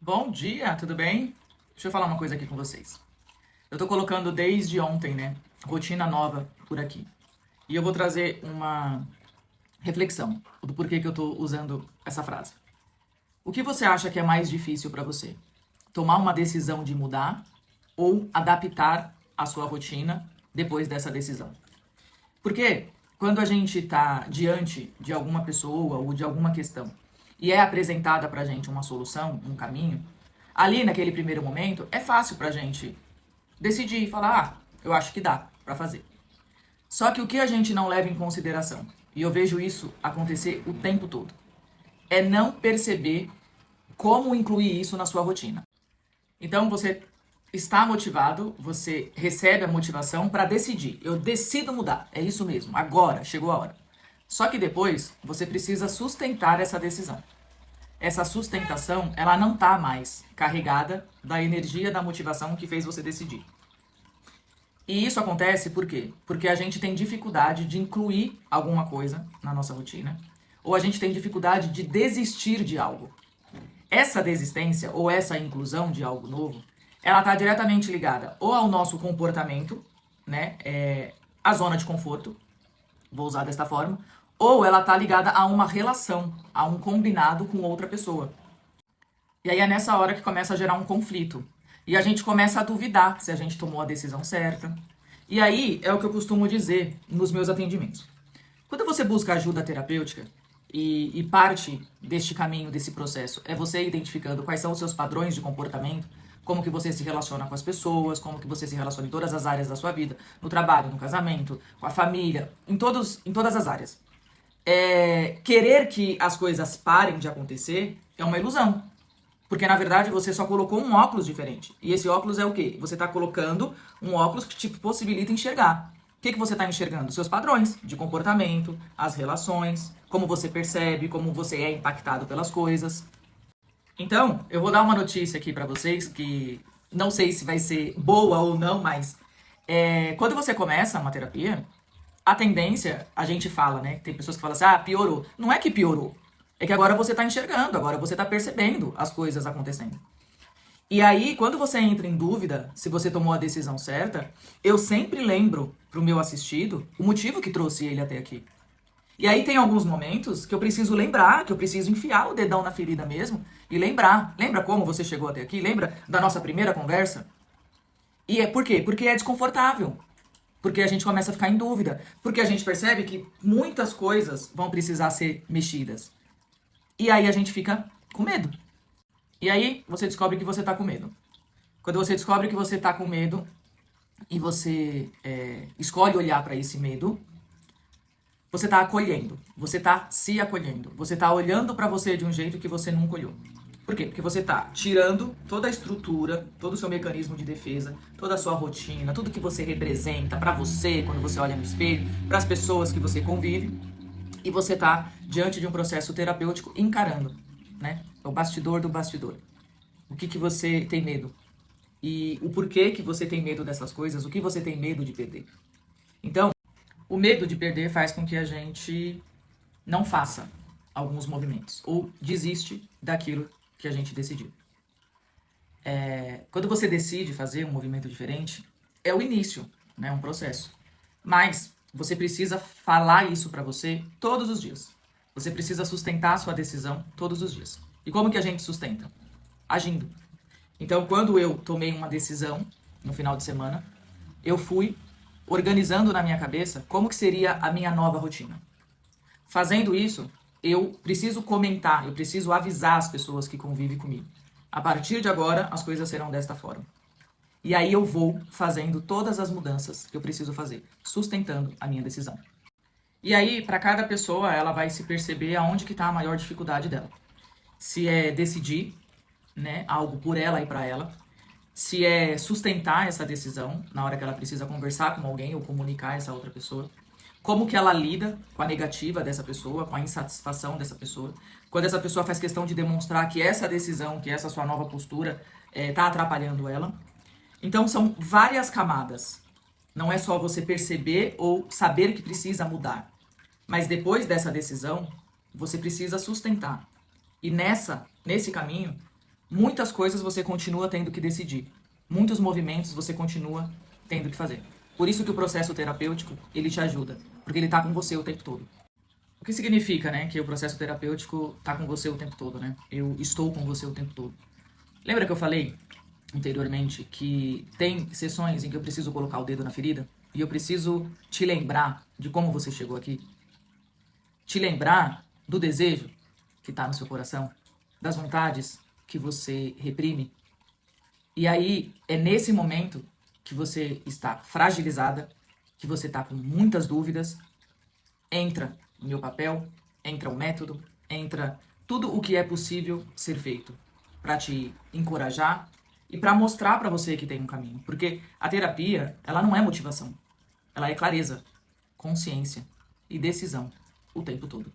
Bom dia, tudo bem? Deixa eu falar uma coisa aqui com vocês. Eu tô colocando desde ontem, né, rotina nova por aqui. E eu vou trazer uma reflexão do porquê que eu tô usando essa frase. O que você acha que é mais difícil pra você? Tomar uma decisão de mudar ou adaptar a sua rotina depois dessa decisão? Porque quando a gente tá diante de alguma pessoa ou de alguma questão e é apresentada pra gente uma solução, um caminho, ali naquele primeiro momento é fácil pra gente decidir e falar, eu acho que dá pra fazer. Só que o que a gente não leva em consideração, e eu vejo isso acontecer o tempo todo, é não perceber como incluir isso na sua rotina. Então você está motivado, você recebe a motivação para decidir. Eu decido mudar, é isso mesmo, agora, chegou a hora. Só que depois você precisa sustentar essa decisão. Essa sustentação, ela não tá mais carregada da energia da motivação que fez você decidir. E isso acontece por quê? Porque a gente tem dificuldade de incluir alguma coisa na nossa rotina, ou a gente tem dificuldade de desistir de algo. Essa desistência ou essa inclusão de algo novo, ela está diretamente ligada ou ao nosso comportamento, né, à zona de conforto, vou usar desta forma, ou ela está ligada a uma relação, a um combinado com outra pessoa. E aí é nessa hora que começa a gerar um conflito. E a gente começa a duvidar se a gente tomou a decisão certa. E aí é o que eu costumo dizer nos meus atendimentos. Quando você busca ajuda terapêutica e parte deste caminho, desse processo, é você identificando quais são os seus padrões de comportamento, como que você se relaciona com as pessoas, como que você se relaciona em todas as áreas da sua vida, no trabalho, no casamento, com a família, em todas as áreas. Querer que as coisas parem de acontecer é uma ilusão. Porque, na verdade, você só colocou um óculos diferente. E esse óculos é o quê? Você está colocando um óculos que te possibilita enxergar. O que você está enxergando? Seus padrões de comportamento, as relações, como você percebe, como você é impactado pelas coisas. Então, eu vou dar uma notícia aqui pra vocês, que não sei se vai ser boa ou não, mas quando você começa uma terapia, a tendência, a gente fala, né? Tem pessoas que falam assim, piorou. Não é que piorou. É que agora você tá enxergando, agora você tá percebendo as coisas acontecendo. E aí, quando você entra em dúvida se você tomou a decisão certa, eu sempre lembro pro meu assistido o motivo que trouxe ele até aqui. E aí tem alguns momentos que eu preciso lembrar, que eu preciso enfiar o dedão na ferida mesmo e lembrar. Lembra como você chegou até aqui? Lembra da nossa primeira conversa? E é por quê? Porque é desconfortável. Porque a gente começa a ficar em dúvida. Porque a gente percebe que muitas coisas vão precisar ser mexidas. E aí a gente fica com medo. E aí você descobre que você tá com medo. Quando você descobre que você tá com medo e você escolhe olhar para esse medo, você tá acolhendo. Você tá se acolhendo. Você tá olhando para você de um jeito que você nunca olhou. Por quê? Porque você tá tirando toda a estrutura, todo o seu mecanismo de defesa, toda a sua rotina, tudo que você representa para você quando você olha no espelho, para as pessoas que você convive, e você tá diante de um processo terapêutico encarando, né? É o bastidor do bastidor. O que você tem medo? E o porquê que você tem medo dessas coisas? O que você tem medo de perder? Então, o medo de perder faz com que a gente não faça alguns movimentos ou desiste daquilo que a gente decidiu. Quando você decide fazer um movimento diferente, é o início, né? Um processo. Mas você precisa falar isso pra você todos os dias. Você precisa sustentar a sua decisão todos os dias. E como que a gente sustenta? Agindo. Então, quando eu tomei uma decisão no final de semana, eu fui organizando na minha cabeça como que seria a minha nova rotina. Fazendo isso, eu preciso comentar, eu preciso avisar as pessoas que convivem comigo. A partir de agora, as coisas serão desta forma. E aí eu vou fazendo todas as mudanças que eu preciso fazer, sustentando a minha decisão. E aí, para cada pessoa, ela vai se perceber aonde que está a maior dificuldade dela. Se é decidir, né, algo por ela e para ela, se é sustentar essa decisão na hora que ela precisa conversar com alguém ou comunicar essa outra pessoa, como que ela lida com a negativa dessa pessoa, com a insatisfação dessa pessoa, quando essa pessoa faz questão de demonstrar que essa decisão, que essa sua nova postura tá atrapalhando ela. Então são várias camadas. Não é só você perceber ou saber que precisa mudar. Mas depois dessa decisão, você precisa sustentar. E nesse caminho, muitas coisas você continua tendo que decidir. Muitos movimentos você continua tendo que fazer. Por isso que o processo terapêutico, ele te ajuda, porque ele tá com você o tempo todo. O que significa, né, que o processo terapêutico tá com você o tempo todo, né? Eu estou com você o tempo todo. Lembra que eu falei anteriormente que tem sessões em que eu preciso colocar o dedo na ferida e eu preciso te lembrar de como você chegou aqui? Te lembrar do desejo que tá no seu coração, das vontades que você reprime. E aí é nesse momento que você está fragilizada, que você está com muitas dúvidas, entra o meu papel, entra o método, entra tudo o que é possível ser feito para te encorajar e para mostrar para você que tem um caminho. Porque a terapia, ela não é motivação, ela é clareza, consciência e decisão o tempo todo.